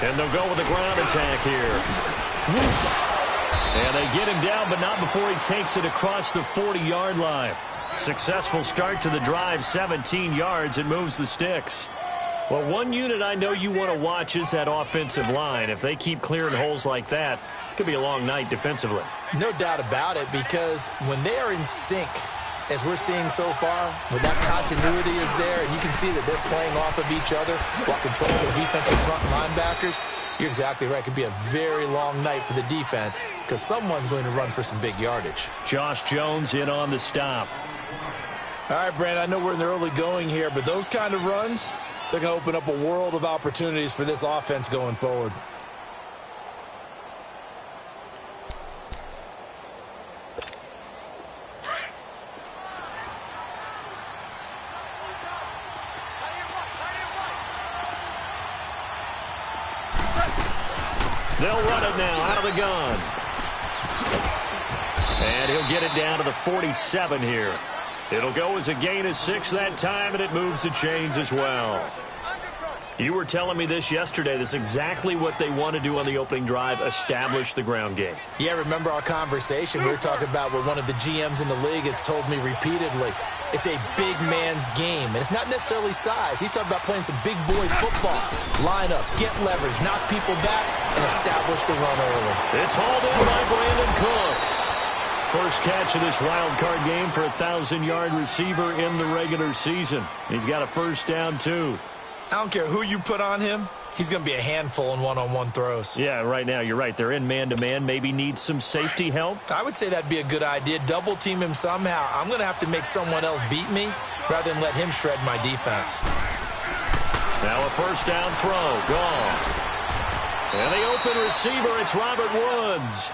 And they'll go with the ground attack here. Whoosh. And they get him down, but not before he takes it across the 40-yard line. Successful start to the drive, 17 yards, and moves the sticks. Well, one unit I know you want to watch is that offensive line. If they keep clearing holes like that, it could be a long night defensively. No doubt about it, because when they are in sync, as we're seeing so far, when that continuity is there, and you can see that they're playing off of each other while controlling the defensive front linebackers, you're exactly right. It could be a very long night for the defense because someone's going to run for some big yardage. Josh Jones in on the stop. All right, Brandon, I know we're in the early going here, but those kind of runs, they're going to open up a world of opportunities for this offense going forward. They'll run it now out of the gun. And he'll get it down to the 47 here. It'll go as a gain of 6 that time, and it moves the chains as well. You were telling me this yesterday. This is exactly what they want to do on the opening drive, establish the ground game. Yeah, remember our conversation? We were talking about what one of the GMs in the league has told me repeatedly. It's a big man's game, and it's not necessarily size. He's talking about playing some big boy football. Line up, get leverage, knock people back, and establish the run early. It's hauled in by Brandon Cooks. First catch of this wild card game for a 1,000-yard receiver in the regular season. He's got a first down, too. I don't care who you put on him. He's going to be a handful in one-on-one throws. Yeah, right now, you're right. They're in man-to-man. Maybe need some safety help. I would say that'd be a good idea. Double team him somehow. I'm going to have to make someone else beat me rather than let him shred my defense. Now a first down throw. Gone. And the open receiver, it's Robert Woods.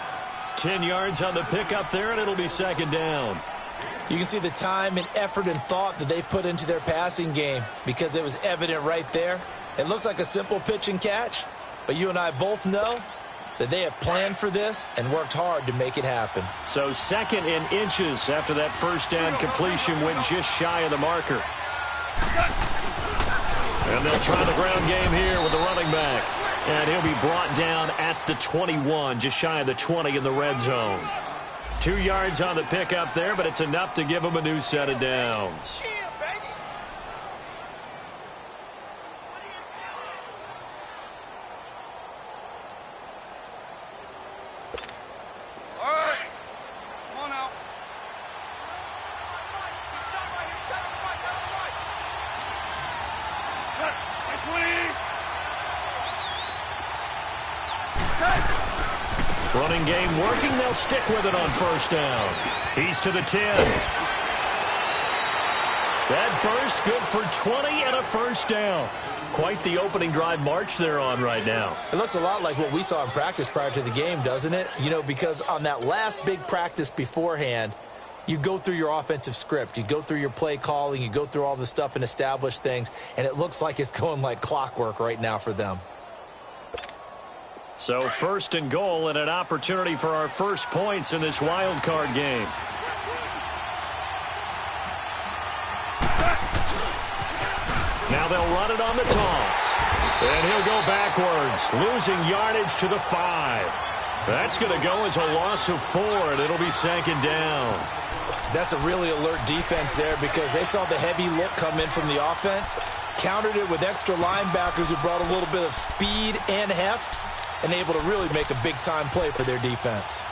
10 yards on the pickup there, and it'll be second down. You can see the time and effort and thought that they put into their passing game because it was evident right there. It looks like a simple pitch and catch, but you and I both know that they have planned for this and worked hard to make it happen. So second in inches after that first down completion went just shy of the marker. And they'll try the ground game here with the running back. And he'll be brought down at the 21, just shy of the 20 in the red zone. 2 yards on the pickup there, but it's enough to give him a new set of downs. Running game working. They'll stick with it on first down. He's to the 10. That burst good for 20 and a first down. Quite the opening drive march they're on right now. It looks a lot like what we saw in practice prior to the game, doesn't it? You know, because on that last big practice beforehand, you go through your offensive script. You go through your play calling. You go through all the stuff and establish things. And it looks like it's going like clockwork right now for them. So first and goal and an opportunity for our first points in this wild card game. Now they'll run it on the toss. And he'll go backwards, losing yardage to the 5. That's going to go as a loss of 4, and it'll be second down. That's a really alert defense there because they saw the heavy look come in from the offense, countered it with extra linebackers who brought a little bit of speed and heft, and able to really make a big-time play for their defense.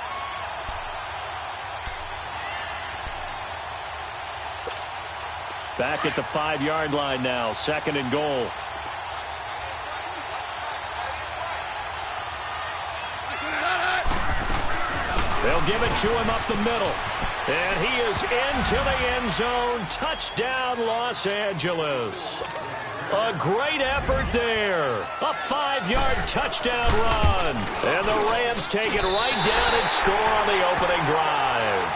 Back at the 5-yard line now, second and goal. They'll give it to him up the middle. And he is into the end zone. Touchdown, Los Angeles. A great effort there. A 5-yard touchdown run. And the Rams take it right down and score on the opening drive.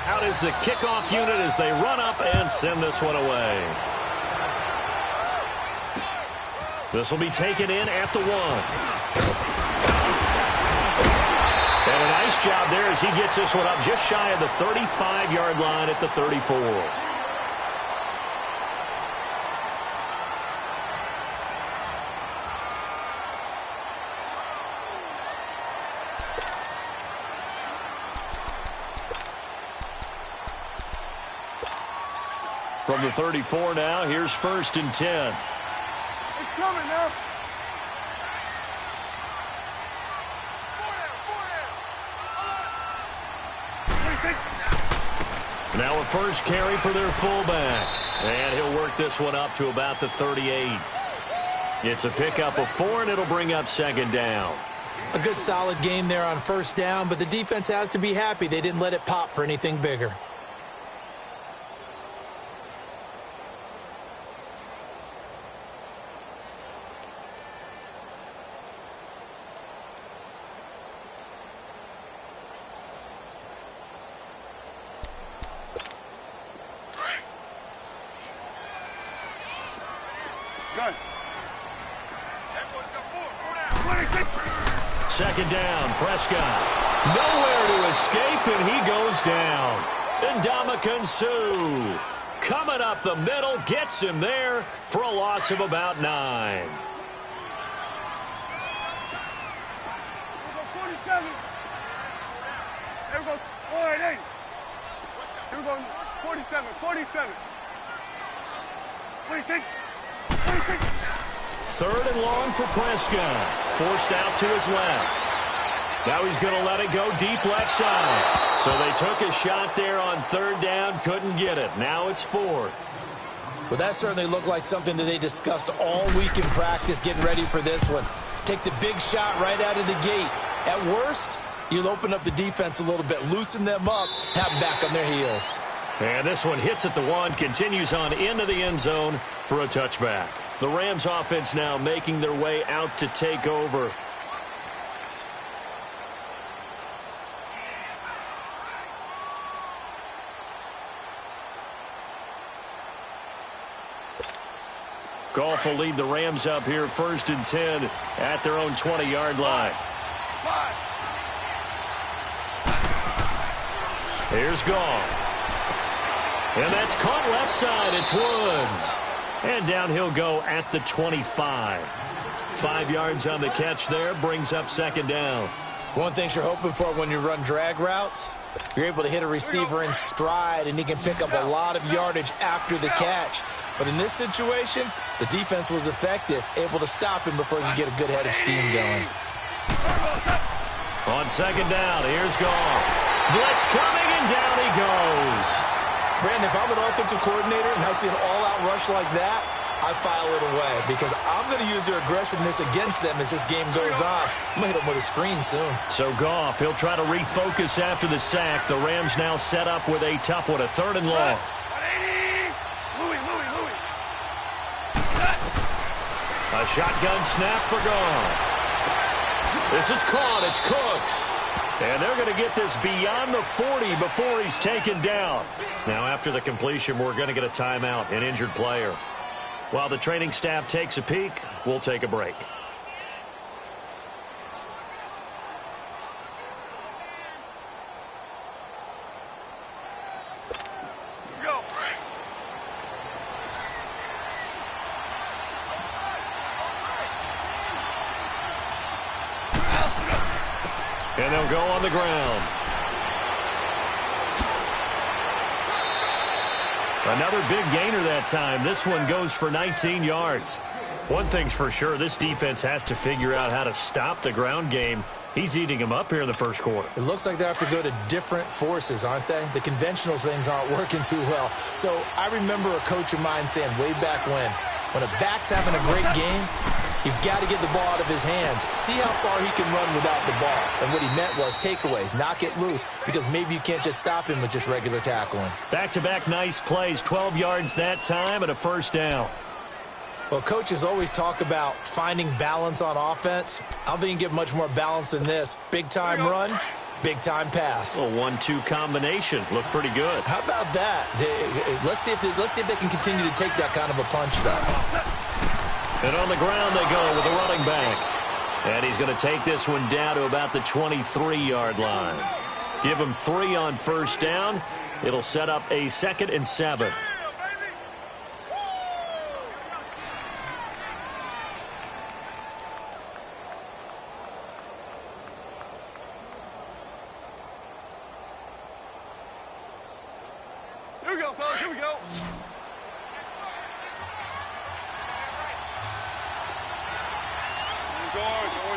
Out is the kickoff unit as they run up and send this one away. This will be taken in at the 1. And a nice job there as he gets this one up just shy of the 35-yard line at the 34. From the 34 now, here's 1st and 10. It's coming now. Now a first carry for their fullback. And he'll work this one up to about the 38. It's a pickup of 4, and it'll bring up 2nd down. A good solid game there on 1st down, but the defense has to be happy they didn't let it pop for anything bigger. Good. 2nd down, Prescott. Nowhere to escape, and he goes down. Ndamukong Suh coming up the middle, gets him there for a loss of about 9. 47. There we go. All right, 8. Here we go. 47. 47. 26. 26. 3rd and long for Prescott. Forced out to his left. Now he's going to let it go deep left side. So they took a shot there on 3rd down, couldn't get it. Now it's 4th. Well, that certainly looked like something that they discussed all week in practice getting ready for this one. Take the big shot right out of the gate. At worst, you'll open up the defense a little bit, loosen them up, have them back on their heels. And this one hits at the 1, continues on into the end zone for a touchback. The Rams offense now making their way out to take over. Goff will lead the Rams up here 1st and 10 at their own 20-yard line. Here's Goff. And that's caught left side. It's Woods. And down he'll go at the 25. 5 yards on the catch there. Brings up 2nd down. One thing you're hoping for when you run drag routes, you're able to hit a receiver in stride, and he can pick up a lot of yardage after the catch. But in this situation, the defense was effective, able to stop him before he could get a good head of steam going. On 2nd down, here's Goff. Blitz coming, and down he goes. Brandon, if I'm an offensive coordinator and I see an all-out rush like that, I file it away because I'm going to use their aggressiveness against them as this game goes on. I'm going to hit them with a screen soon. So Goff, he'll try to refocus after the sack. The Rams now set up with a tough one, a 3rd and long. A shotgun snap for Goff. This is caught. It's Cooks. And they're going to get this beyond the 40 before he's taken down. Now, after the completion, we're going to get a timeout, an injured player. While the training staff takes a peek, we'll take a break. Go. And they'll go on the ground. Another big gainer that time. This one goes for 19 yards. One thing's for sure, this defense has to figure out how to stop the ground game. He's eating them up here in the 1st quarter. It looks like they have to go to different forces, aren't they? The conventional things aren't working too well. So I remember a coach of mine saying way back when a back's having a great game, you've got to get the ball out of his hands. See how far he can run without the ball. And what he meant was takeaways, knock it loose, because maybe you can't just stop him with just regular tackling. Back-to-back nice plays, 12 yards that time and a 1st down. Well, coaches always talk about finding balance on offense. I don't think you can get much more balance than this. Big-time run, big-time pass. A 1-2 combination. Looked pretty good. How about that? Let's see if they can continue to take that kind of a punch, though. And on the ground they go with the running back. And he's going to take this one down to about the 23-yard line. Give him 3 on first down. It'll set up a 2nd and 7. Here we go, fellas. Here we go.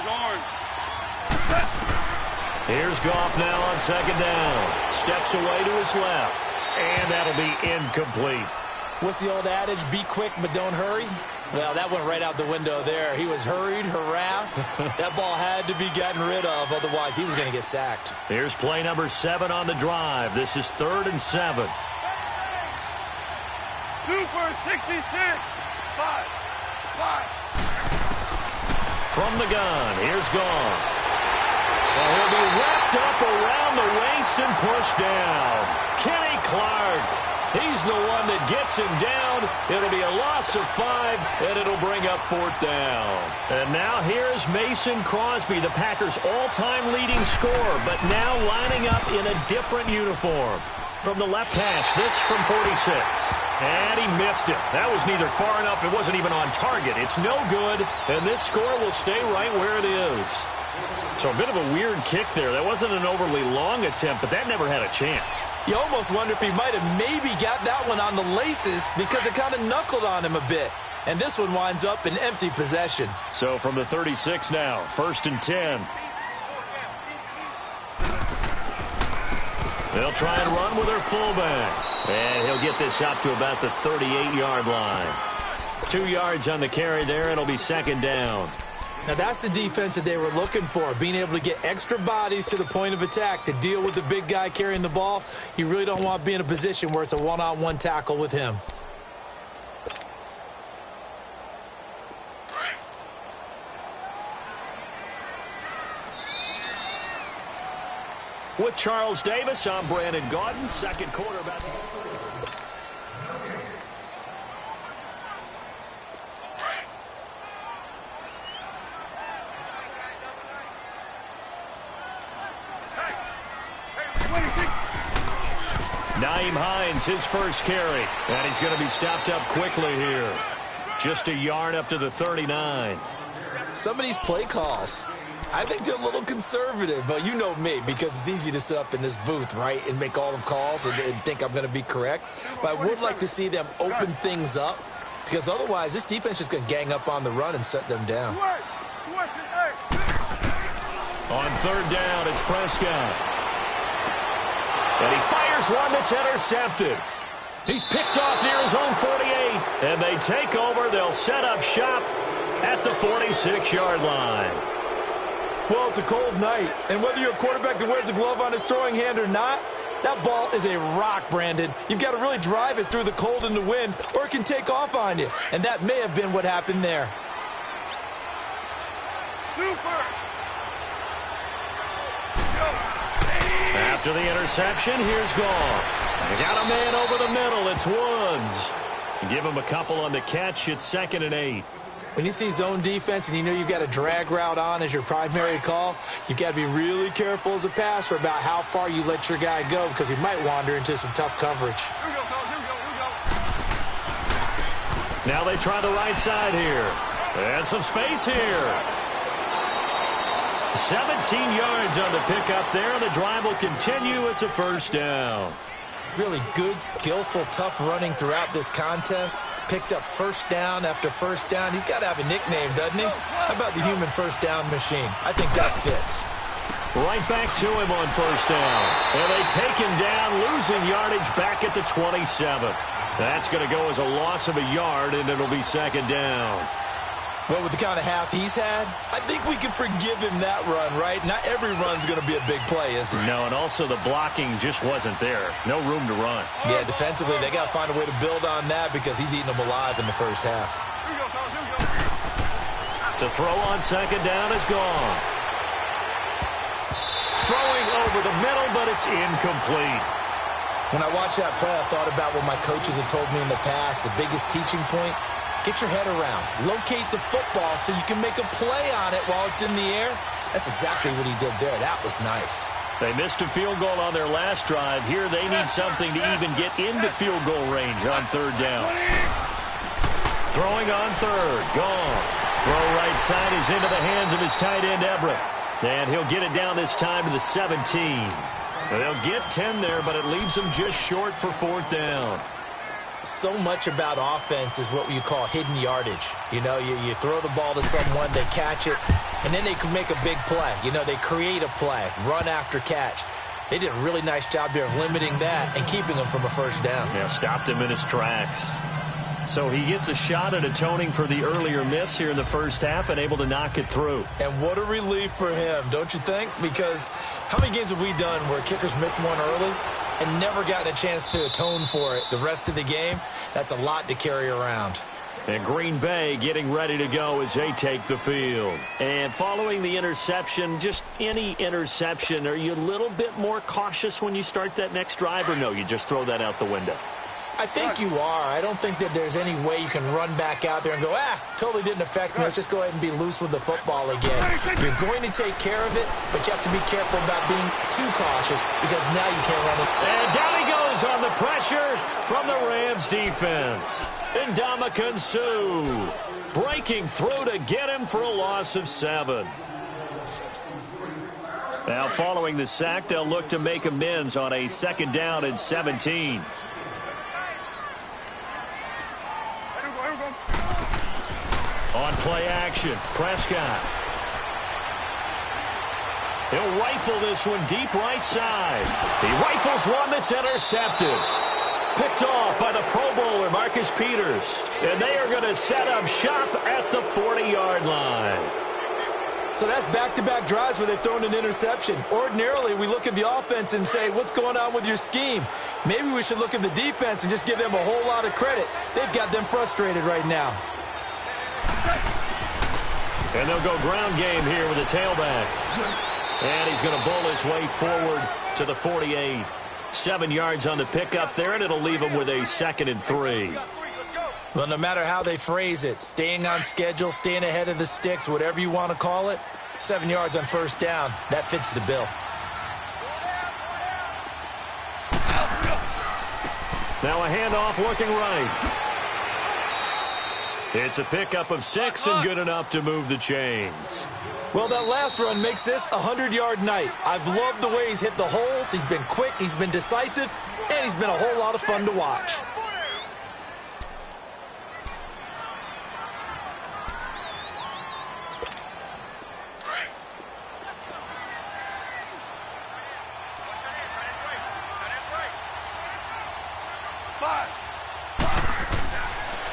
Orange. Here's Goff now on 2nd down. Steps away to his left. And that'll be incomplete. What's the old adage? Be quick, but don't hurry? Well, that went right out the window there. He was hurried, harassed. That ball had to be gotten rid of. Otherwise, he was going to get sacked. Here's play number 7 on the drive. This is 3rd and 7. Super 66. 5. From the gun, here's Goff. Well, he'll be wrapped up around the waist and pushed down. Kenny Clark, he's the one that gets him down. It'll be a loss of 5, and it'll bring up 4th down. And now here's Mason Crosby, the Packers' all-time leading scorer, but now lining up in a different uniform. From the left hash, this from 46. And he missed it. That was neither far enough. It wasn't even on target. It's no good, and this score will stay right where it is. So a bit of a weird kick there. That wasn't an overly long attempt, but that never had a chance. You almost wonder if he might have maybe got that one on the laces because it kind of knuckled on him a bit. And this one winds up in empty possession. So from the 36 now, 1st and 10. They'll try and run with their fullback. And he'll get this up to about the 38-yard line. 2 yards on the carry there. It'll be 2nd down. Now, that's the defense that they were looking for, being able to get extra bodies to the point of attack to deal with the big guy carrying the ball. You really don't want to be in a position where it's a one-on-one tackle with him. With Charles Davis, I'm Brandon Gaudin. 2nd quarter about to get. Nyheim Hines, his first carry. And he's going to be stopped up quickly here. Just a yard up to the 39. Some of these play calls, I think they're a little conservative, but you know me, because it's easy to sit up in this booth, right, and make all the calls and think I'm going to be correct. But I would like to see them open things up, because otherwise this defense is going to gang up on the run and shut them down. On 3rd down, it's Prescott. And he fires one that's intercepted. He's picked off near his own 48. And they take over. They'll set up shop at the 46-yard line. Well, it's a cold night. And whether you're a quarterback that wears a glove on his throwing hand or not, that ball is a rock, Brandon. You've got to really drive it through the cold and the wind, or it can take off on you. And that may have been what happened there. Super. After the interception, here's Goff. They got a man over the middle. It's Woods. Give him a couple on the catch. It's 2nd and 8. When you see zone defense and you know you've got a drag route on as your primary call, you've got to be really careful as a passer about how far you let your guy go because he might wander into some tough coverage. Here we go, fellas. Here we go. Now they try the right side here. And some space here. 17 yards on the pickup there, and the drive will continue. It's a 1st down. Really good, skillful, tough running throughout this contest. Picked up 1st down after 1st down. He's got to have a nickname, doesn't he? How about the human 1st down machine? I think that fits. Right back to him on 1st down. And they take him down, losing yardage back at the 27. That's going to go as a loss of a yard, and it'll be 2nd down. Well, with the kind of half he's had, I think we can forgive him that run, right? Not every run's going to be a big play, is it? No, and also the blocking just wasn't there. No room to run. Yeah, defensively, they got to find a way to build on that because he's eating them alive in the 1st half. Here we go, fellas. Here we go. To throw on 2nd down is gone. Throwing over the middle, but it's incomplete. When I watched that play, I thought about what my coaches had told me in the past. The biggest teaching point, Get your head around. Locate the football so you can make a play on it while it's in the air. That's exactly what he did there. That was nice. They missed a field goal on their last drive. Here they need something to even get into field goal range on third down. Throwing on third. Gone. Throw right side is into the hands of his tight end, Everett. And he'll get it down this time to the 17. They'll get 10 there, but it leaves them just short for fourth down. So much about offense is what you call hidden yardage. You know, you throw the ball to someone, they catch it, and then they can make a big play. You know, they create a play, run after catch. They did a really nice job there of limiting that and keeping him from a first down. Yeah, stopped him in his tracks. So he gets a shot at atoning for the earlier miss here in the first half and able to knock it through. And what a relief for him, don't you think? Because how many games have we done where kickers missed one early and never gotten a chance to atone for it the rest of the game? That's a lot to carry around. And Green Bay getting ready to go as they take the field. And following the interception, just any interception, are you a little bit more cautious when you start that next drive, or no, you just throw that out the window? I think you are. I don't think that there's any way you can run back out there and go, totally didn't affect me. Let's just go ahead and be loose with the football again. You're going to take care of it, but you have to be careful about being too cautious because now you can't run it. And down he goes on the pressure from the Rams defense. Ndamukong Suh breaking through to get him for a loss of 7. Now following the sack, they'll look to make amends on a second down and 17. On play action, Prescott. He'll rifle this one deep right side. He rifles one that's intercepted. Picked off by the Pro Bowler, Marcus Peters. And they are going to set up shop at the 40-yard line. So that's back-to-back drives where they've thrown an interception. Ordinarily, we look at the offense and say, what's going on with your scheme? Maybe we should look at the defense and just give them a whole lot of credit. They've got them frustrated right now. And they'll go ground game here with a tailback. And he's going to bowl his way forward to the 48. 7 yards on the pickup there, and it'll leave him with a 2nd and 3. Well, no matter how they phrase it, staying on schedule, staying ahead of the sticks, whatever you want to call it, 7 yards on first down, that fits the bill. Now a handoff looking right. It's a pickup of 6 and good enough to move the chains. Well, that last run makes this a 100-yard night. I've loved the way he's hit the holes. He's been quick, he's been decisive, and he's been a whole lot of fun to watch.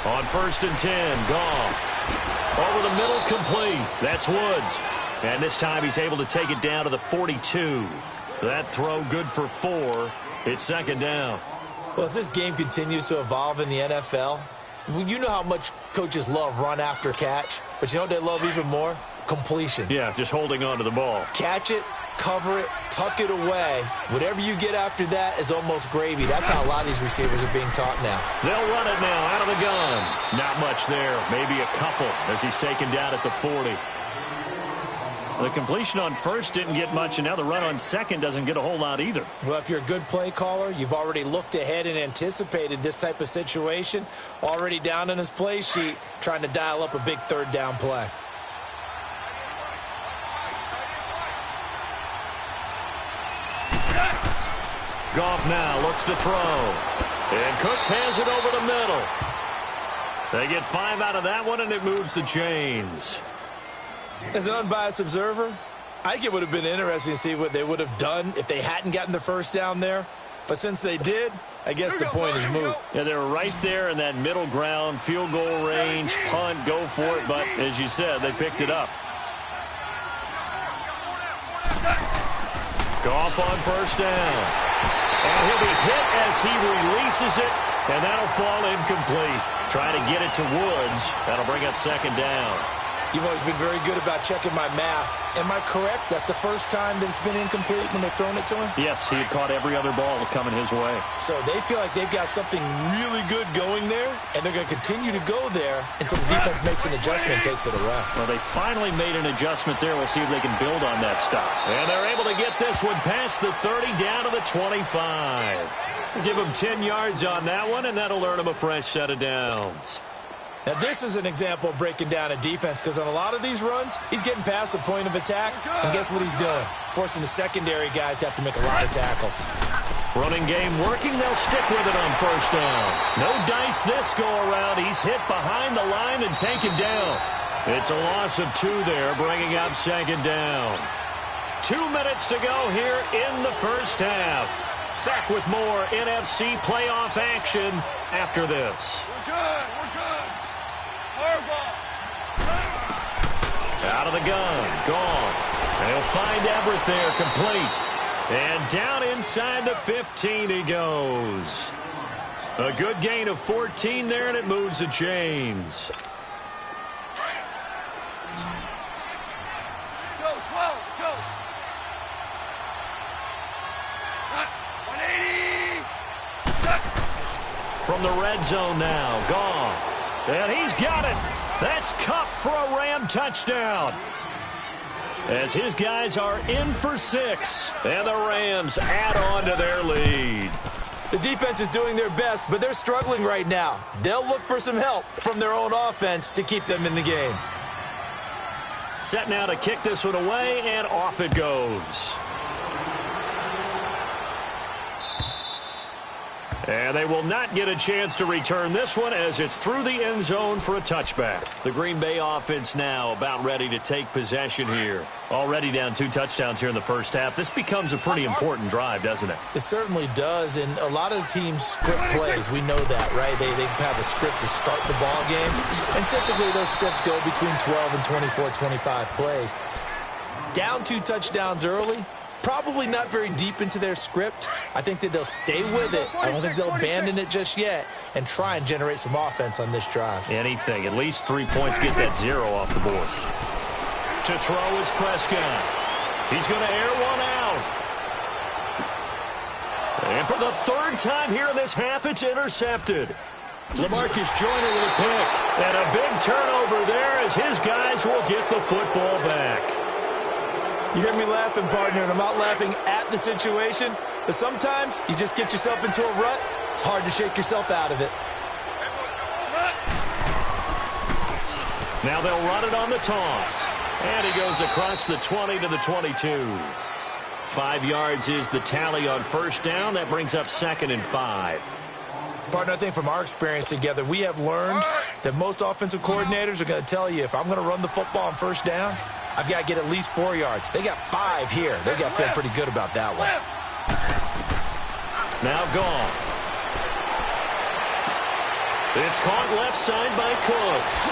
On 1st and 10, Goff. Over the middle, complete. That's Woods. And this time he's able to take it down to the 42. That throw good for 4. It's 2nd down. Well, as this game continues to evolve in the NFL, you know how much coaches love run after catch, but you know what they love even more? Completions. Yeah, just holding on to the ball. Catch it, cover it, tuck it away. Whatever you get after that is almost gravy. That's how a lot of these receivers are being taught now. They'll run it now out of the gun. Not much there. Maybe a couple as he's taken down at the 40. The completion on 1st didn't get much, and now the run on 2nd doesn't get a whole lot either. Well, if you're a good play caller, you've already looked ahead and anticipated this type of situation. Already down in his play sheet, trying to dial up a big 3rd down play. Goff now looks to throw. And Cooks has it over the middle. They get 5 out of that one, and it moves the chains. As an unbiased observer, I think it would have been interesting to see what they would have done if they hadn't gotten the 1st down there. But since they did, I guess the point is moot. Yeah, they were right there in that middle ground, field goal range, punt, go for it. But as you said, they picked it up. Goff on 1st down. And he'll be hit as he releases it, and that'll fall incomplete. Trying to get it to Woods. That'll bring up 2nd down. You've always been very good about checking my math. Am I correct? That's the first time that it's been incomplete when they've thrown it to him? Yes, he had caught every other ball coming his way. So they feel like they've got something really good going there, and they're going to continue to go there until the defense makes an adjustment and takes it away. Well, they finally made an adjustment there. We'll see if they can build on that stop. And they're able to get this one past the 30 down to the 25. Give him 10 yards on that one, and that'll earn him a fresh set of downs. Now, this is an example of breaking down a defense, because on a lot of these runs, he's getting past the point of attack, and guess what he's doing? Forcing the secondary guys to have to make a lot of tackles. Running game working. They'll stick with it on first down. No dice this go-around. He's hit behind the line and taken down. It's a loss of 2 there, bringing up second down. 2 minutes to go here in the first half. Back with more NFC playoff action after this. We're good. We're good. Out of the gun, gone. And he'll find Everett there, complete. And down inside the 15 he goes. A good gain of 14 there, and it moves the chains. Go, 12, go. 180. From the red zone now, Goff. And he's got it. That's Cup for a Ram touchdown. As his guys are in for 6. And the Rams add on to their lead. The defense is doing their best, but they're struggling right now. They'll look for some help from their own offense to keep them in the game. Set now to kick this one away, and off it goes. And they will not get a chance to return this one as it's through the end zone for a touchback. The Green Bay offense now about ready to take possession here. Already down 2 touchdowns here in the first half. This becomes a pretty important drive, doesn't it? It certainly does, and a lot of the teams script plays. We know that, right? They have a script to start the ball game, and typically those scripts go between 12 and 24, 25 plays. Down 2 touchdowns early. Probably not very deep into their script. I think that they'll stay with it. I don't think they'll abandon it just yet and try and generate some offense on this drive. Anything. At least 3 points. Get that 0 off the board. To throw is Prescott. He's going to air one out. And for the 3rd time here in this half, it's intercepted. LaMarcus Joyner with a pick. And a big turnover there as his guys will get the football back. You hear me laughing, partner, and I'm not laughing at the situation, but sometimes you just get yourself into a rut. It's hard to shake yourself out of it. Now they'll run it on the toss. And he goes across the 20 to the 22. 5 yards is the tally on first down. That brings up 2nd and 5. Partner, I think from our experience together, we have learned that most offensive coordinators are going to tell you, if I'm going to run the football on first down, I've got to get at least 4 yards. They got 5 here. They got to feel pretty good about that one. Now gone. It's caught left side by Cooks.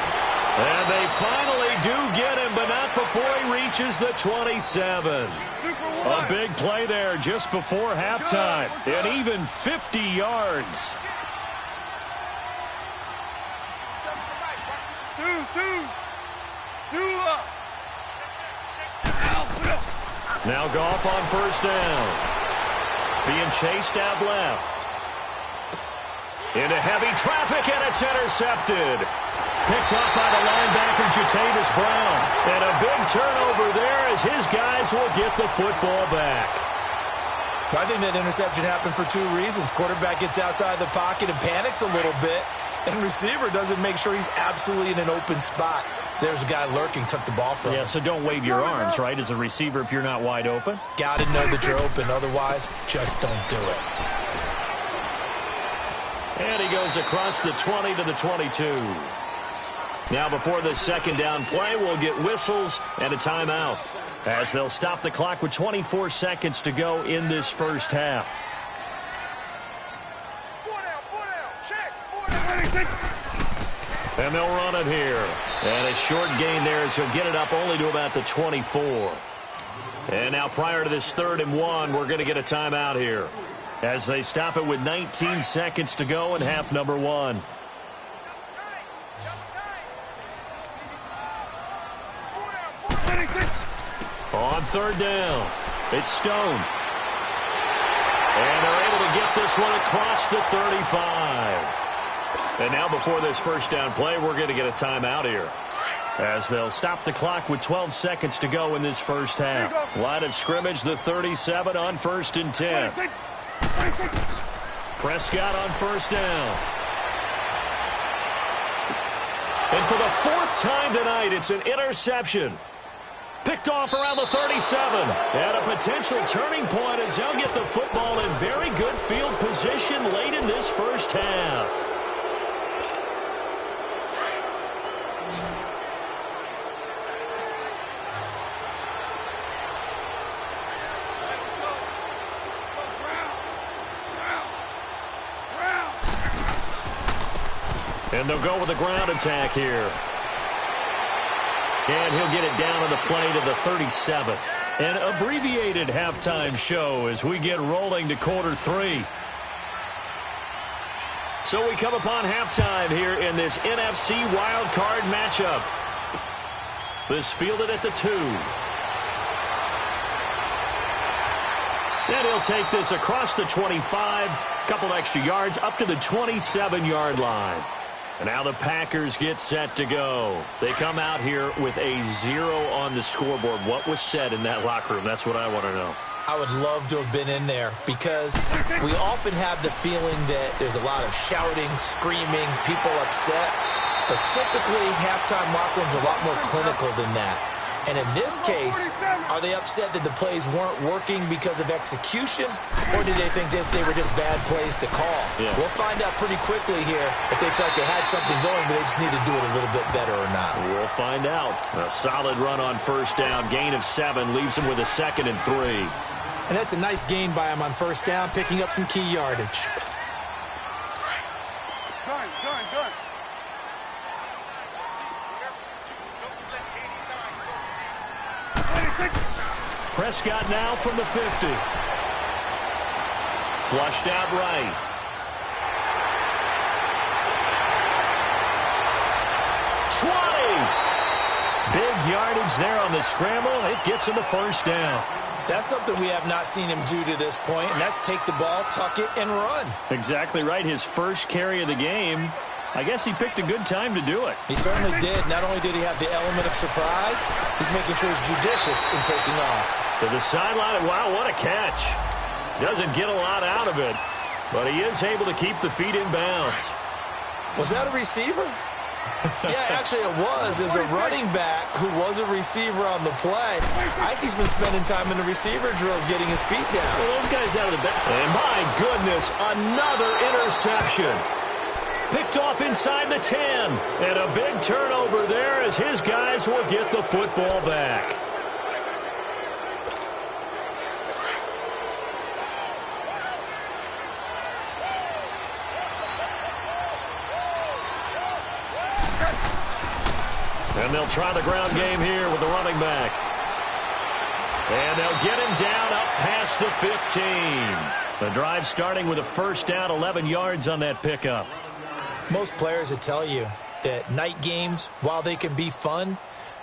And they finally do get him, but not before he reaches the 27. A big play there just before halftime. And even 50 yards. Now Goff on first down. Being chased out left. Into heavy traffic, and it's intercepted. Picked up by the linebacker, Jatavis Brown. And a big turnover there as his guys will get the football back. I think that interception happened for 2 reasons. Quarterback gets outside the pocket and panics a little bit. And receiver doesn't make sure he's absolutely in an open spot. So there's a guy lurking, took the ball from him. Yeah, so don't wave your arms, right, as a receiver if you're not wide open. Got to know that you're open. Otherwise, just don't do it. And he goes across the 20 to the 22. Now before the second down play, we'll get whistles and a timeout as they'll stop the clock with 24 seconds to go in this first half. And they'll run it here. And a short gain there as he'll get it up only to about the 24. And now prior to this 3rd and 1, we're going to get a timeout here as they stop it with 19 seconds to go in half number 1. On third down, it's Stone. And they're able to get this one across the 35. And now before this first down play, we're going to get a timeout here, as they'll stop the clock with 12 seconds to go in this first half. Line of scrimmage, the 37 on 1st and 10. Prescott on first down. And for the 4th time tonight, it's an interception. Picked off around the 37. And a potential turning point as they'll get the football in very good field position late in this first half. And they'll go with a ground attack here. And he'll get it down on the play to the 37. An abbreviated halftime show as we get rolling to quarter 3. So we come upon halftime here in this NFC wildcard matchup. This fielded at the 2. And he'll take this across the 25. Couple extra yards up to the 27-yard line. And now the Packers get set to go. They come out here with a 0 on the scoreboard. What was said in that locker room? That's what I want to know. I would love to have been in there because we often have the feeling that there's a lot of shouting, screaming, people upset. But typically, halftime locker rooms are a lot more clinical than that. And in this case, are they upset that the plays weren't working because of execution? Or did they think they were just bad plays to call? Yeah. We'll find out pretty quickly here if they felt they had something going, but they just need to do it a little bit better or not. We'll find out. A solid run on first down. Gain of 7 leaves him with a 2nd and 3. And that's a nice gain by him on first down, picking up some key yardage. Done. Prescott now from the 50. Flushed out right. Big yardage there on the scramble. It gets him a first down. That's something we have not seen him do to this point, and that's take the ball, tuck it, and run. Exactly right. His first carry of the game. I guess he picked a good time to do it. He certainly did. Not only did he have the element of surprise, he's making sure he's judicious in taking off. To the sideline. Wow, what a catch. Doesn't get a lot out of it, but he is able to keep the feet in bounds. Was that a receiver? Yeah, actually it was. It was a running back who was a receiver on the play. Ike's been spending time in the receiver drills getting his feet down. Well, those guys out of the back. And my goodness, another interception. Picked off inside the 10. And a big turnover there as his guys will get the football back. And they'll try the ground game here with the running back. And they'll get him down up past the 15. The drive starting with a first down, 11 yards on that pickup. Most players would tell you that night games, while they can be fun,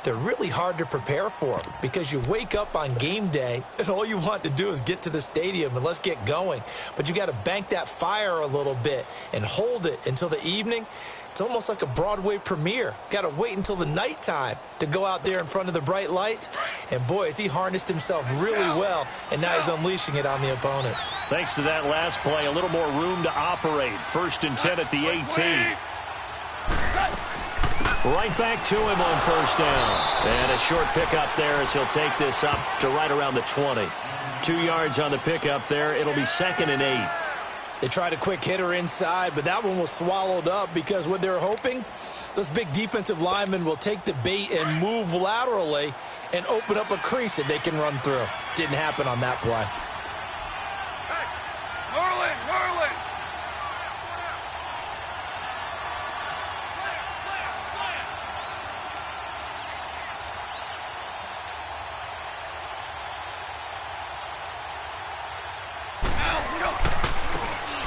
they're really hard to prepare for because you wake up on game day and all you want to do is get to the stadium and let's get going. But you got to bank that fire a little bit and hold it until the evening. It's almost like a Broadway premiere. Got to wait until the nighttime to go out there in front of the bright lights. And boy, has he harnessed himself really well, and now he's unleashing it on the opponents. Thanks to that last play, a little more room to operate. First and 10 at the 18. Right back to him on first down. And a short pickup there as he'll take this up to right around the 20. 2 yards on the pickup there. It'll be 2nd and 8. They tried a quick hitter inside, but that one was swallowed up because what they're hoping, those big defensive linemen will take the bait and move laterally and open up a crease that they can run through. Didn't happen on that play. Hey, Merlin!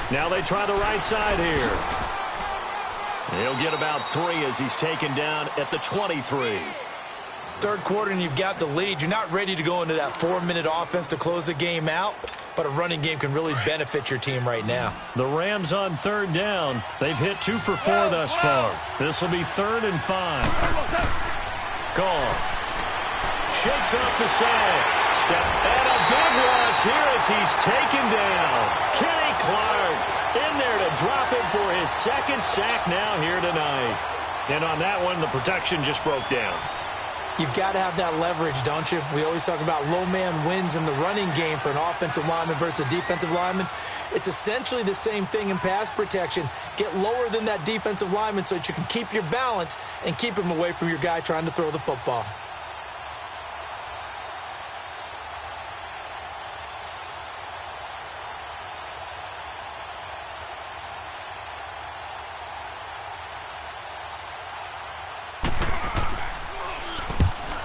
Now they try the right side here. He'll get about 3 as he's taken down at the 23. Third quarter and you've got the lead. You're not ready to go into that 4-minute offense to close the game out, but a running game can really benefit your team right now. The Rams on third down. They've hit 2 for 4 thus far. This will be 3rd and 5. Gone. Shakes off the side. Step and a big loss here as he's taken down. Kenny Clark in there to drop it for his 2nd sack now here tonight. And on that one, the protection just broke down. You've got to have that leverage, don't you? We always talk about low man wins in the running game for an offensive lineman versus a defensive lineman. It's essentially the same thing in pass protection. Get lower than that defensive lineman so that you can keep your balance and keep him away from your guy trying to throw the football.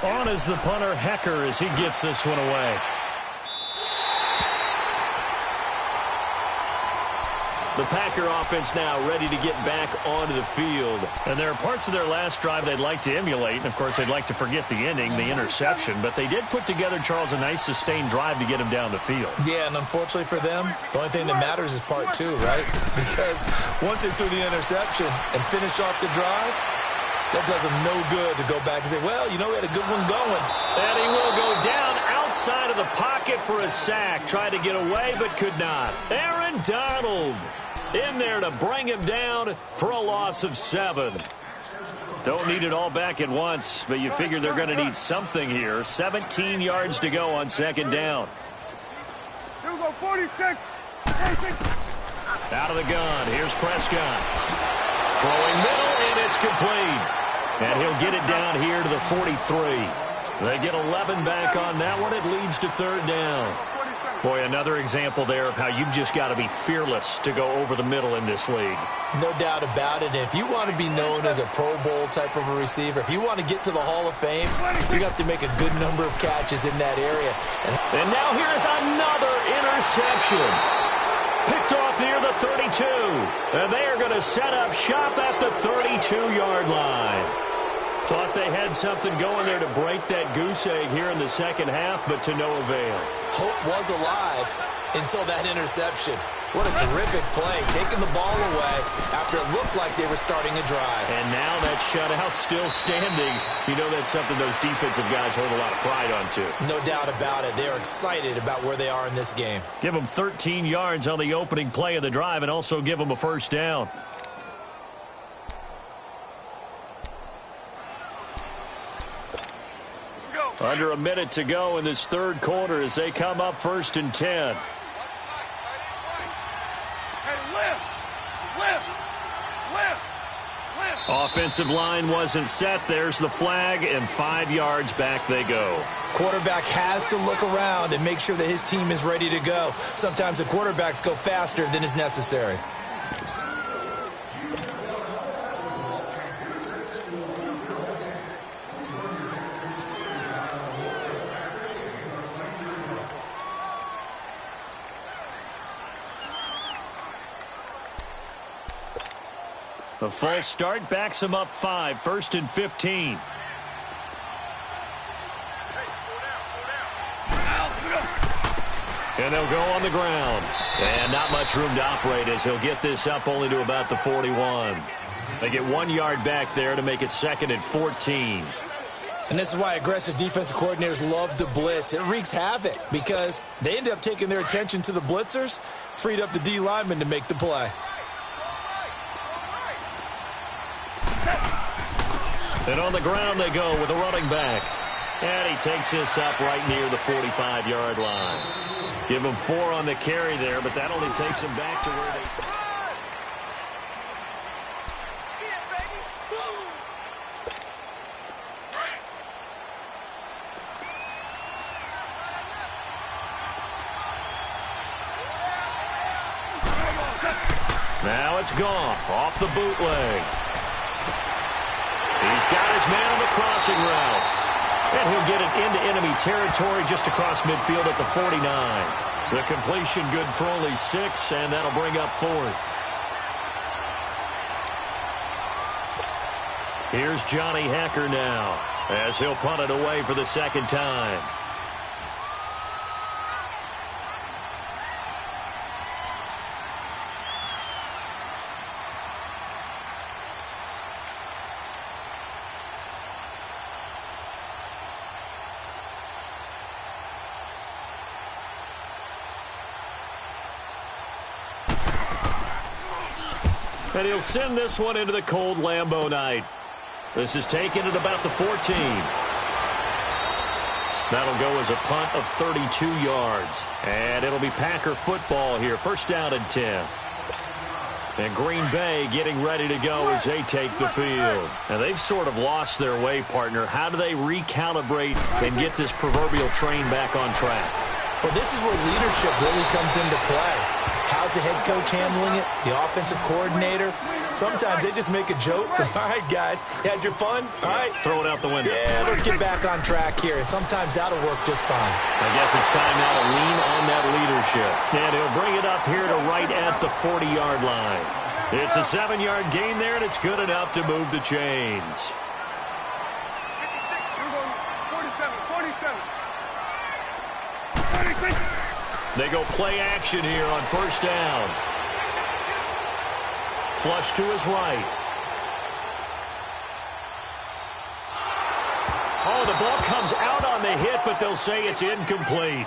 On is the punter, Hecker, as he gets this one away. The Packer offense now ready to get back onto the field. And there are parts of their last drive they'd like to emulate. And, of course, they'd like to forget the ending, the interception. But they did put together, Charles, a nice sustained drive to get him down the field. Yeah, and unfortunately for them, the only thing that matters is part 2, right? Because once they threw the interception and finished off the drive, that does them no good to go back and say, well, you know, we had a good one going. And he will go down outside of the pocket for a sack. Tried to get away, but could not. Aaron Donald in there to bring him down for a loss of 7. Don't need it all back at once, but you figure they're going to need something here. 17 yards to go on 2nd down. Here we go, 46. Out of the gun. Here's Prescott. Throwing middle, and it's complete. And he'll get it down here to the 43. They get 11 back on that one. It leads to 3rd down. Boy, another example there of how you've just got to be fearless to go over the middle in this league. No doubt about it. If you want to be known as a Pro Bowl type of a receiver, if you want to get to the Hall of Fame, you have to make a good number of catches in that area. And now here's another interception. Picked off near the 32. And they are going to set up shop at the 32-yard line. Thought they had something going there to break that goose egg here in the second half, but to no avail. Hope was alive until that interception. What a terrific play, taking the ball away after it looked like they were starting a drive. And now that shutout still standing. You know that's something those defensive guys hold a lot of pride on, too. No doubt about it. They're excited about where they are in this game. Give them 13 yards on the opening play of the drive and also give them a 1st down. Under a minute to go in this 3rd quarter as they come up 1st and 10. Offensive line wasn't set. There's the flag, and 5 yards back they go. Quarterback has to look around and make sure that his team is ready to go. Sometimes the quarterbacks go faster than is necessary. A false start backs him up 5, 1st and 15. And they'll go on the ground. And not much room to operate as he'll get this up only to about the 41. They get 1 yard back there to make it 2nd and 14. And this is why aggressive defensive coordinators love to blitz. It wreaks havoc because they end up taking their attention to the blitzers, freed up the D lineman to make the play. And on the ground they go with a running back. And he takes this up right near the 45-yard line. Give him 4 on the carry there, but that only takes him back to where they... Now it's Goff off the bootleg. He's got his man on the crossing route. And he'll get it into enemy territory just across midfield at the 49. The completion good for only 6, and that'll bring up 4th. Here's Johnny Hecker now. as he'll punt it away for the second time. And he'll send this one into the cold Lambeau night. This is taken at about the 14. That'll go as a punt of 32 yards. And it'll be Packer football here. First down and 10. And Green Bay getting ready to go as they take the field. And they've sort of lost their way, partner. How do they recalibrate and get this proverbial train back on track? Well, this is where leadership really comes into play. How's the head coach handling it? The offensive coordinator? Sometimes they just make a joke. All right, guys, you had your fun? All right. Throw it out the window. Yeah, let's get back on track here. And sometimes that'll work just fine. I guess it's time now to lean on that leadership. And he'll bring it up here to right at the 40-yard line. It's a 7-yard gain there, and it's good enough to move the chains. 47. They go play action here on first down. Flush to his right. Oh, the ball comes out on the hit, but they'll say it's incomplete.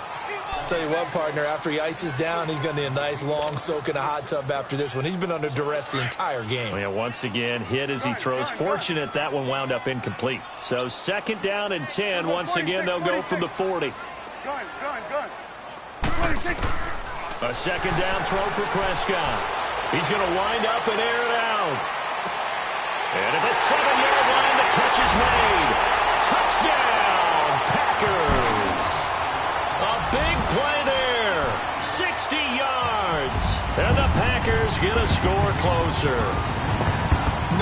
Tell you what, partner, after he ices down, he's going to need a nice long soak in a hot tub after this one. He's been under duress the entire game. Oh, yeah, once again, hit as he throws. Fortunate that one wound up incomplete. So second down and 10. Once again, they'll go from the 40. Gun. A second down throw for Prescott. He's going to wind up and air it out. And at the 7-yard line, the catch is made. Touchdown, Packers. A big play there. 60 yards. And the Packers get a score closer.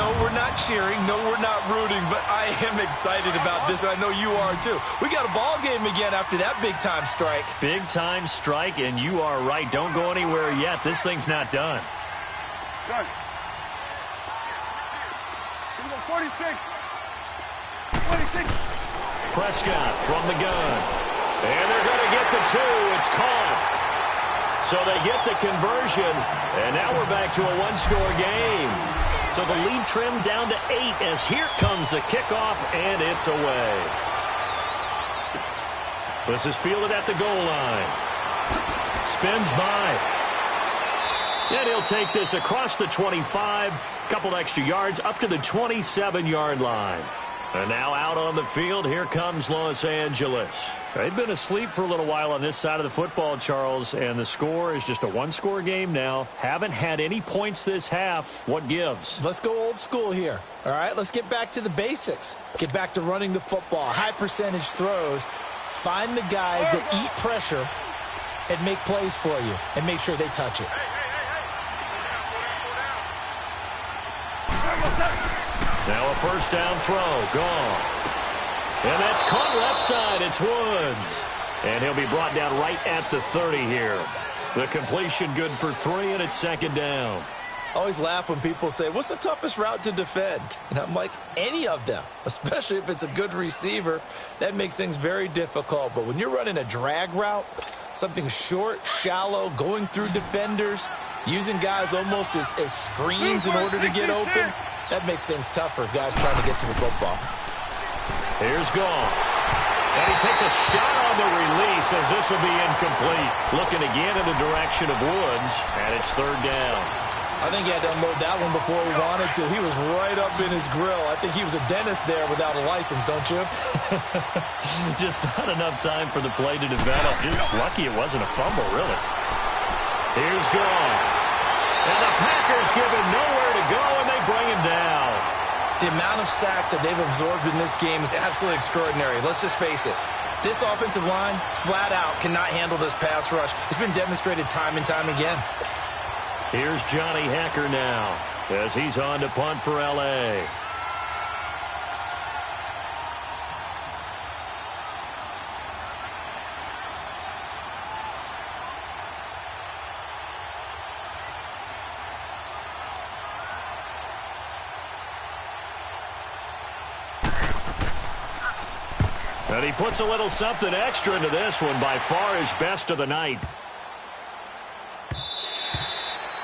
No, we're not cheering. No, we're not rooting. But I am excited about this, and I know you are too. We got a ball game again after that big-time strike. Big-time strike, and you are right. Don't go anywhere yet. This thing's not done. Done. 46. Prescott from the gun. And they're going to get the 2. It's caught. So they get the conversion, and now we're back to a one-score game. So the lead trimmed down to 8 as here comes the kickoff, and it's away. This is fielded at the goal line. Spins by. And he'll take this across the 25, couple extra yards up to the 27-yard line. And now out on the field, here comes Los Angeles. They've been asleep for a little while on this side of the football, Charles, and the score is just a one-score game now. Haven't had any points this half. What gives? Let's go old school here. All right, let's get back to the basics. Get back to running the football, high-percentage throws. Find the guys that eat pressure and make plays for you and make sure they touch it. Now a first down throw, gone. And that's caught left side, it's Woods. And he'll be brought down right at the 30 here. The completion good for 3, and it's second down. I always laugh when people say, what's the toughest route to defend? And I'm like, any of them, especially if it's a good receiver. That makes things very difficult. But when you're running a drag route, something short, shallow, going through defenders, using guys almost as screens in order to get open, that makes things tougher, guys trying to get to the football. Here's Gall. And he takes a shot on the release as this will be incomplete. Looking again in the direction of Woods, and it's third down. I think he had to unload that one before we wanted to. He was right up in his grill. I think he was a dentist there without a license, don't you? Just not enough time for the play to develop. Just lucky it wasn't a fumble, really. Here's Gall. And the Packers give him nowhere to go, and they bring him down. The amount of sacks that they've absorbed in this game is absolutely extraordinary. Let's just face it. This offensive line, flat out, cannot handle this pass rush. It's been demonstrated time and time again. Here's Johnny Hekker now as he's on to punt for L.A. And he puts a little something extra into this one, by far his best of the night.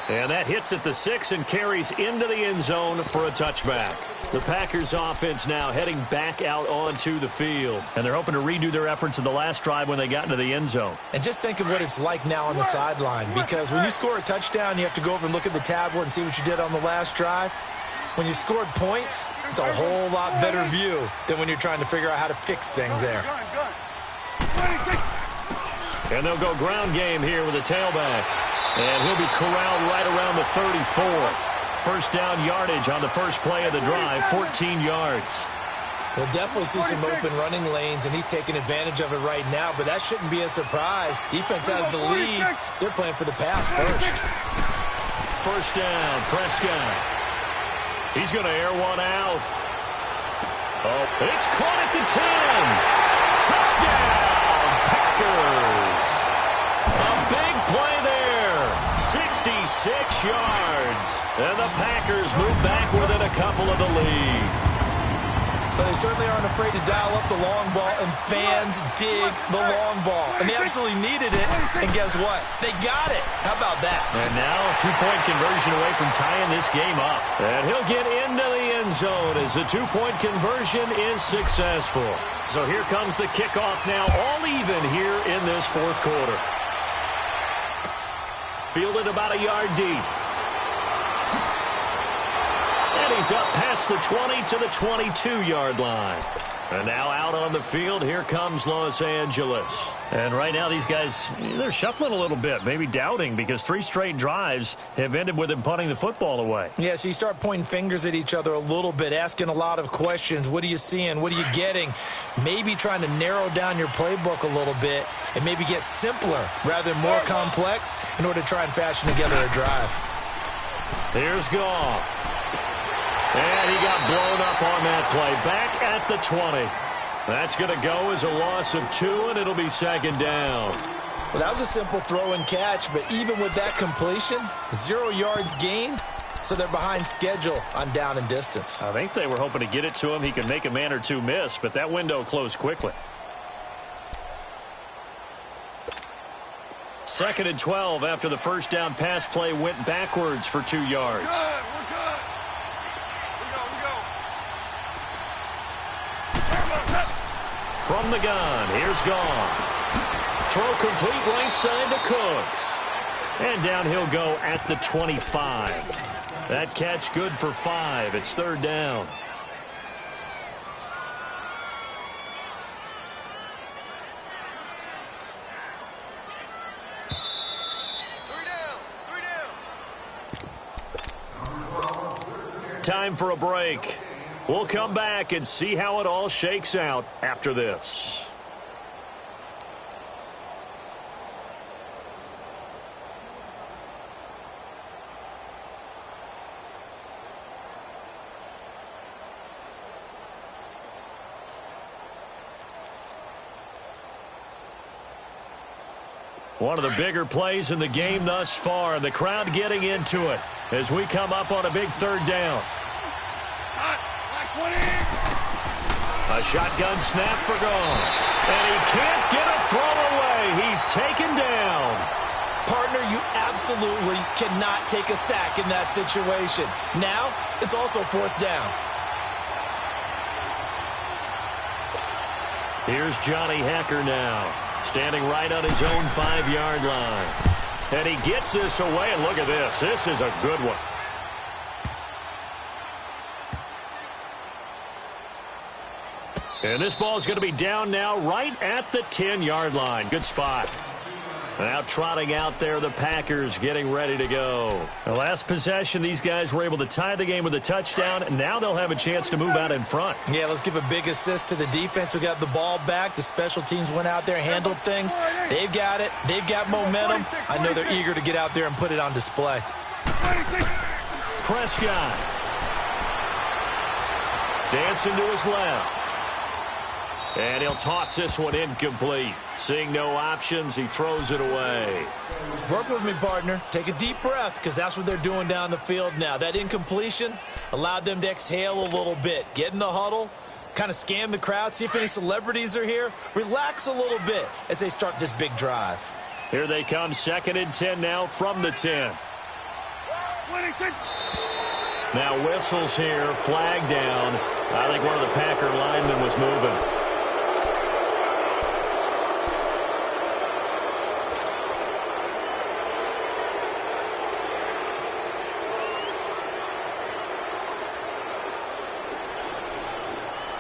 And that hits at the 6 and carries into the end zone for a touchback. The Packers offense now heading back out onto the field. And they're hoping to redo their efforts in the last drive when they got into the end zone. And just think of what it's like now on the sideline, because when you score a touchdown, you have to go over and look at the tablet and see what you did on the last drive. When you scored points, it's a whole lot better view than when you're trying to figure out how to fix things there. And they'll go ground game here with a tailback. And he'll be corralled right around the 34. First down yardage on the first play of the drive, 14 yards. We'll definitely see some open running lanes, and he's taking advantage of it right now, but that shouldn't be a surprise. Defense has the lead. They're playing for the pass first. First down, Prescott. He's going to air one out. Oh, it's caught at the 10. Touchdown, Packers. A big play there. 66 yards. And the Packers move back within a couple of the lead. But they certainly aren't afraid to dial up the long ball, and fans dig the long ball. And they absolutely needed it, and guess what? They got it. How about that? And now a two-point conversion away from tying this game up. And he'll get into the end zone as the two-point conversion is successful. So here comes the kickoff now, all even here in this fourth quarter. Fielded about a yard deep. And he's up past the 20 to the 22-yard line. And now out on the field, here comes Los Angeles. And right now these guys, they're shuffling a little bit, maybe doubting, because 3 straight drives have ended with them punting the football away. Yeah, so you start pointing fingers at each other a little bit, asking a lot of questions. What are you seeing? What are you getting? Maybe trying to narrow down your playbook a little bit and maybe get simpler rather than more complex in order to try and fashion together a drive. Here's Goff. And he got blown up on that play. Back at the 20. That's going to go as a loss of 2, and it'll be second down. Well, that was a simple throw and catch, but even with that completion, 0 yards gained, so they're behind schedule on down and distance. I think they were hoping to get it to him. He could make a man or two miss, but that window closed quickly. 2nd and 12 after the first down pass play went backwards for 2 yards. From the gun, here's Goff. Throw complete right side to Cooks. And down he'll go at the 25. That catch good for 5. It's 3rd down. Time for a break. We'll come back and see how it all shakes out after this. One of the bigger plays in the game thus far, and the crowd getting into it as we come up on a big 3rd down. A shotgun snap for Goff. And he can't get a throw away. He's taken down. Partner, you absolutely cannot take a sack in that situation. Now, it's also 4th down. Here's Johnny Hacker now, standing right on his own 5-yard line. And he gets this away, and look at this. This is a good one. And this ball is going to be down now right at the 10-yard line. Good spot. Now trotting out there, the Packers getting ready to go. The last possession, these guys were able to tie the game with a touchdown, and now they'll have a chance to move out in front. Yeah, let's give a big assist to the defense who got the ball back. The special teams went out there, handled things. They've got it. They've got momentum. I know they're eager to get out there and put it on display. Prescott. Dancing to his left. And he'll toss this one incomplete. Seeing no options, he throws it away. Work with me, partner. Take a deep breath, because that's what they're doing down the field now. That incompletion allowed them to exhale a little bit, get in the huddle, kind of scan the crowd, see if any celebrities are here. Relax a little bit as they start this big drive. Here they come, 2nd and 10 now from the 10. Now whistles here, flag down. I think one of the Packer linemen was moving.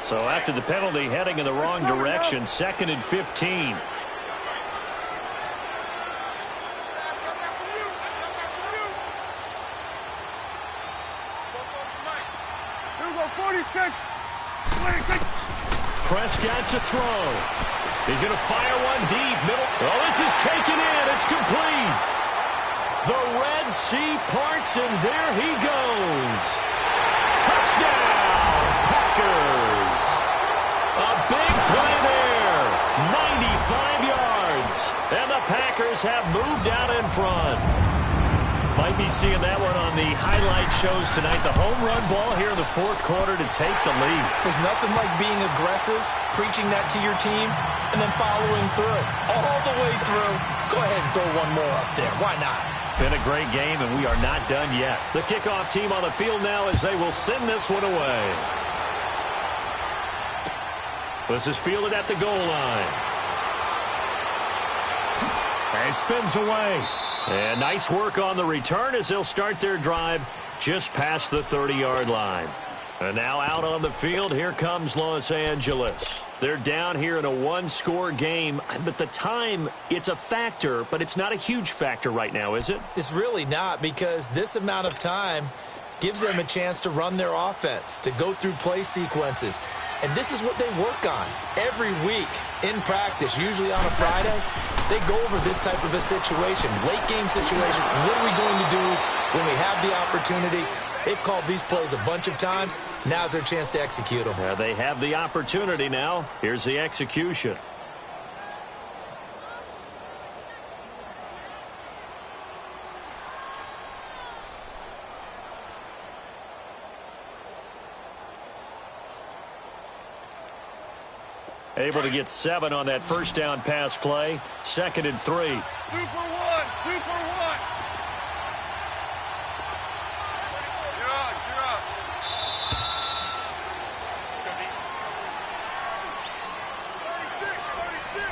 So after the penalty, heading in the wrong direction, 2nd and 15. Prescott to throw. He's going to fire one deep. Middle. Oh, this is taken in. It's complete. The Red Sea parts, and there he goes. Touchdown, Packers. A big play there. 95 yards. And the Packers have moved out in front. Might be seeing that one on the highlight shows tonight. The home run ball here in the 4th quarter to take the lead. There's nothing like being aggressive, preaching that to your team, and then following through. All the way through. Go ahead and throw one more up there. Why not? Been a great game, and we are not done yet. The kickoff team on the field now as they will send this one away. This is fielded at the goal line. And spins away. And nice work on the return as they'll start their drive just past the 30-yard line. And now out on the field, here comes Los Angeles. They're down here in a one-score game, but the time, it's a factor, but it's not a huge factor right now, is it? It's really not, because this amount of time gives them a chance to run their offense, to go through play sequences. And this is what they work on every week in practice, usually on a Friday. They go over this type of a situation, late game situation. What are we going to do when we have the opportunity? They've called these plays a bunch of times. Now's their chance to execute them. Yeah, they have the opportunity now. Here's the execution. Able to get 7 on that first down pass play. 2nd and 3. Super one, super one. You're up. It's gonna be 36.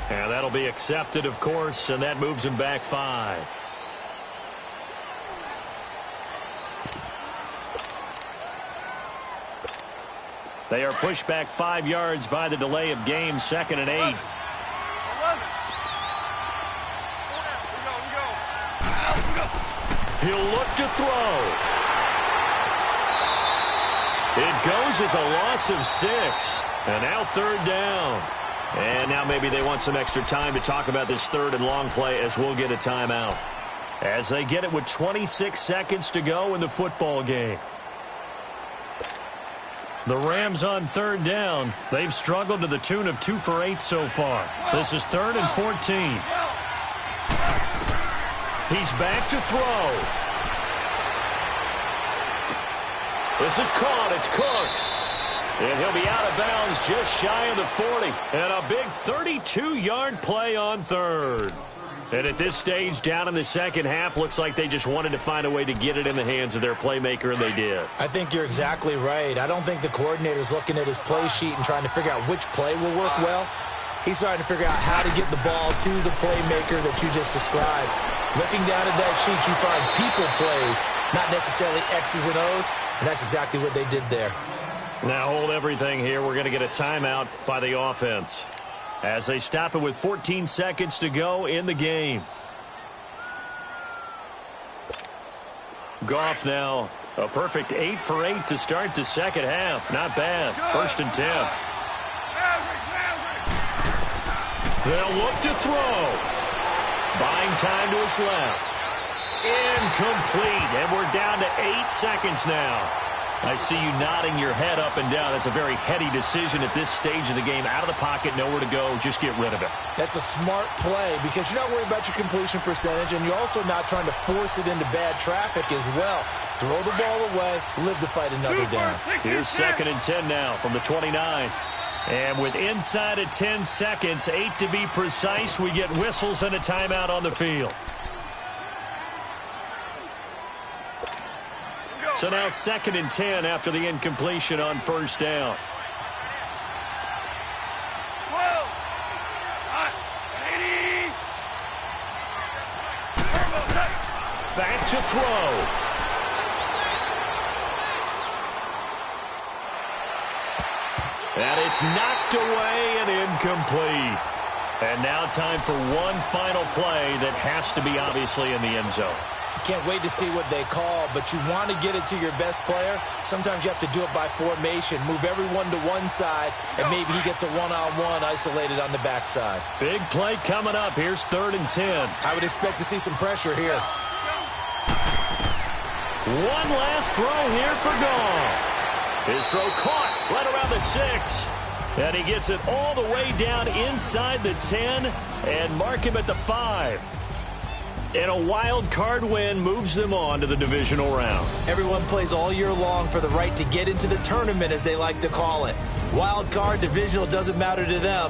And that'll be accepted, of course, and that moves him back 5. They are pushed back 5 yards by the delay of game. 2nd and 8. 11. We go. He'll look to throw. It goes as a loss of 6. And now 3rd down. And now maybe they want some extra time to talk about this 3rd and long play as we'll get a timeout. As they get it with 26 seconds to go in the football game. The Rams on 3rd down. They've struggled to the tune of 2 for 8 so far. This is 3rd and 14. He's back to throw. This is caught. It's Cooks. And he'll be out of bounds just shy of the 40. And a big 32-yard play on 3rd. And at this stage, down in the second half, looks like they just wanted to find a way to get it in the hands of their playmaker, and they did. I think you're exactly right. I don't think the coordinator's looking at his play sheet and trying to figure out which play will work well. He's trying to figure out how to get the ball to the playmaker that you just described. Looking down at that sheet, you find people plays, not necessarily X's and O's, and that's exactly what they did there. Now hold everything here. We're going to get a timeout by the offense as they stop it with 14 seconds to go in the game. Goff now a perfect 8 for 8 to start the second half. Not bad. 1st and 10. They'll look to throw. Buying time to his left. Incomplete. And we're down to 8 seconds now. I see you nodding your head up and down. That's a very heady decision at this stage of the game. Out of the pocket, nowhere to go. Just get rid of it. That's a smart play because you're not worried about your completion percentage, and you're also not trying to force it into bad traffic as well. Throw the ball away, live to fight another down. Here's 2nd and 10 now from the 29. And with inside of 10 seconds, 8 to be precise, we get whistles and a timeout on the field. So now 2nd and 10 after the incompletion on 1st down. 12, 80. Back to throw. And it's knocked away and incomplete. And now time for one final play that has to be obviously in the end zone. Can't wait to see what they call, but you want to get it to your best player. Sometimes you have to do it by formation. Move everyone to one side, and maybe he gets a one-on-one isolated on the backside. Big play coming up. Here's 3rd and 10. I would expect to see some pressure here. One last throw here for Goff. His throw caught right around the 6. And he gets it all the way down inside the 10 and mark him at the 5. And a wild card win moves them on to the divisional round. Everyone plays all year long for the right to get into the tournament, as they like to call it. Wild card, divisional, doesn't matter to them.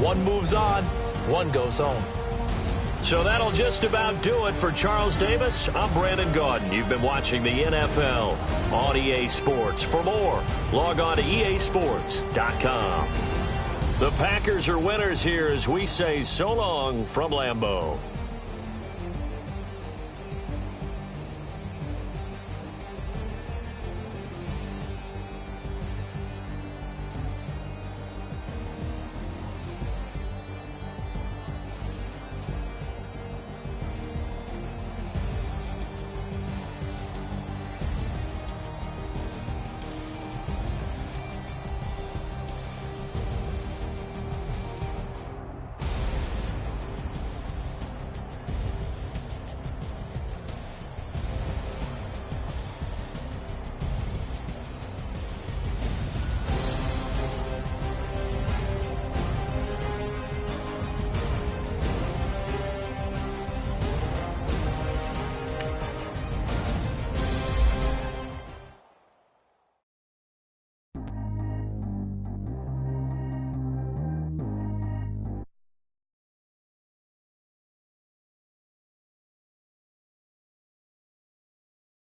One moves on, one goes home. So that'll just about do it for Charles Davis. I'm Brandon Gaudin. You've been watching the NFL on EA Sports. For more, log on to easports.com. The Packers are winners here as we say so long from Lambeau.